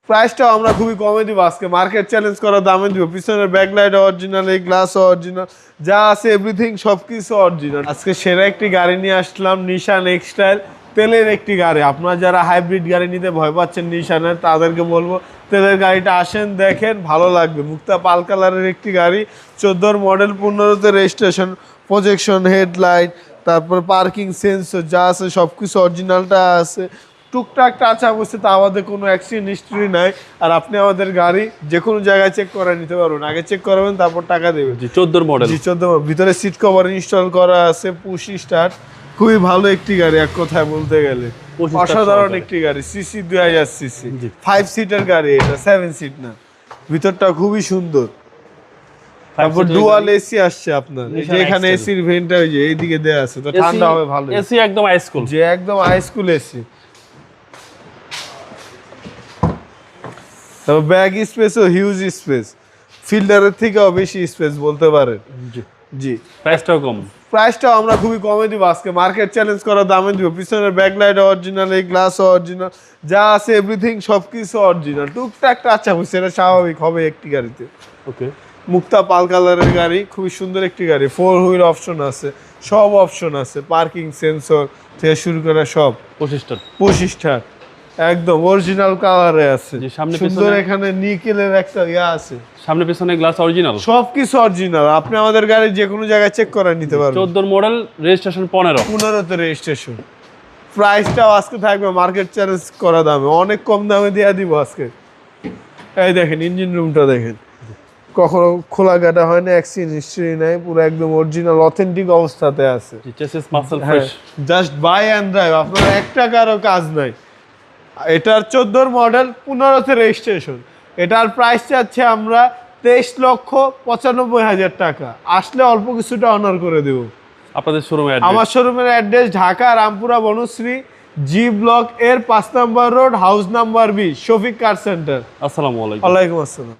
প্রাইসটাও আমরা খুবই কমে দিব আজকে, মার্কেট চ্যালেঞ্জ করা দামে দিব। পিছনের ব্যাকলাইট অরিজিনাল, এই গ্লাস অরিজিনাল, যা আছে এভরিথিং সবকিছু অরিজিনাল। আজকে সেরা একটি গাড়ি নিয়ে আসলাম, নিশান এক্সটাইল, তেলের একটি গাড়ি। আপনারা যারা হাইব্রিড গাড়ি নিতে ভয় পাচ্ছেন নিশানের, তাদেরকে বলবো তেলের গাড়িটা আসেন, দেখেন, ভালো লাগবে। মুক্তা পাল কালারের একটি গাড়ি, 14 মডেল, 15তে রেজিস্ট্রেশন, প্রজেকশন হেডলাইট, তারপর পার্কিং সেন্সর যা আছে সবকিছু অরিজিনালটা আছে। টুকটাক টাচ আপ হচ্ছে, তা আমাদের কোনো অ্যাক্সিডেন্ট হিস্ট্রি নাই। আর আপনি আমাদের গাড়ি যে কোনো জায়গায় চেক করে নিতে পারবেন, আগে চেক করাবেন তারপর টাকা দেবেন। 14 মডেল, 14 ভিতরে সিট কভার ইনস্টল করা আছে, পুশ স্টার্ট, খুবই ভালো একটি গাড়ি এক কথায় বলতে গেলে। অসাধারণ একটি গাড়ি, সিসি 2000 সিসি, 5 সিটের গাড়ি, এটা 7 সিট না। ভিতরটা খুবই সুন্দর। তারপর ডুয়াল এসি আসছে আপনার, এই যে এখানে এসির ভেন্টটা ওই যে এইদিকে দেয়া আছে, তো ঠান্ডা হবে ভালো। এসি একদম হাইস্কুল, যে একদম হাইস্কুল এসি। তারপর ব্যাগ স্পেসও হিউজ স্পেস, ফিল্ডারের থেকেও বেশি স্পেস বলতে পারেন। জি প্রাইসটাও কম, প্রাইসটাও আমরা খুবই কমে দিব আজকে, মার্কেট চ্যালেঞ্জ করা দামে দিব। পিছনের ব্যাকলাইট অরিজিনাল, এই গ্লাস অরিজিনাল, যা আছে এভরিথিং সবকিছু অরিজিনাল। টুকটাক টাচ আপ হচ্ছে, এটা স্বাভাবিক হবে একটি গাড়িতে। ওকে, মুক্তা পাল কালারের গাড়ি, খুবই সুন্দর একটি গাড়ি। 4 হুইল অপশন আছে, সব অপশন আছে, পার্কিং সেন্সর থেকে শুরু করে সব। 25 একদম অরিজিনাল কালারে আছে। সামনে সুন্দর এখানে নিকেলের একটা ইয়া আছে, সামনে পিছনে গ্লাস অরিজিনাল, সবকিছু অরিজিনাল। আপনি আমাদের গাড়ি যে কোনো জায়গায় চেক করে নিতে পারবেন। 14 মডেল, রেজিস্ট্রেশন 15তে রেজিস্ট্রেশন। প্রাইসটাও আজকে থাকবে মার্কেট চ্যালেঞ্জ করা দামে, অনেক কম দামে দিয়ে দিব আজকে। এই দেখেন ইঞ্জিন রুমটা দেখেন, কখনো খোলা কাটা হয় না, অ্যাক্সিডেন্ট হিস্ট্রি নাই, পুরো একদম অরিজিনাল অথেন্টিক অবস্থাতে আছে। Chassis muscle fresh, just buy and drive, আপনার 1 টাকারও কাজ নাই। এটার 14 মডেল, 15তে রেজিস্ট্রেশন। এটার প্রাইস চাচ্ছে আমরা 23,95,000 টাকা। আসলে অল্প কিছুটা অনার করে দেব। আপনাদের শোরুমে আমার শোরুমের address Dhaka Rampura Banasree G block এর 5 নম্বর road, house number 20, Shafiq car centre. আসসালামু আলাইকুম। ওয়ালাইকুম আসসালাম।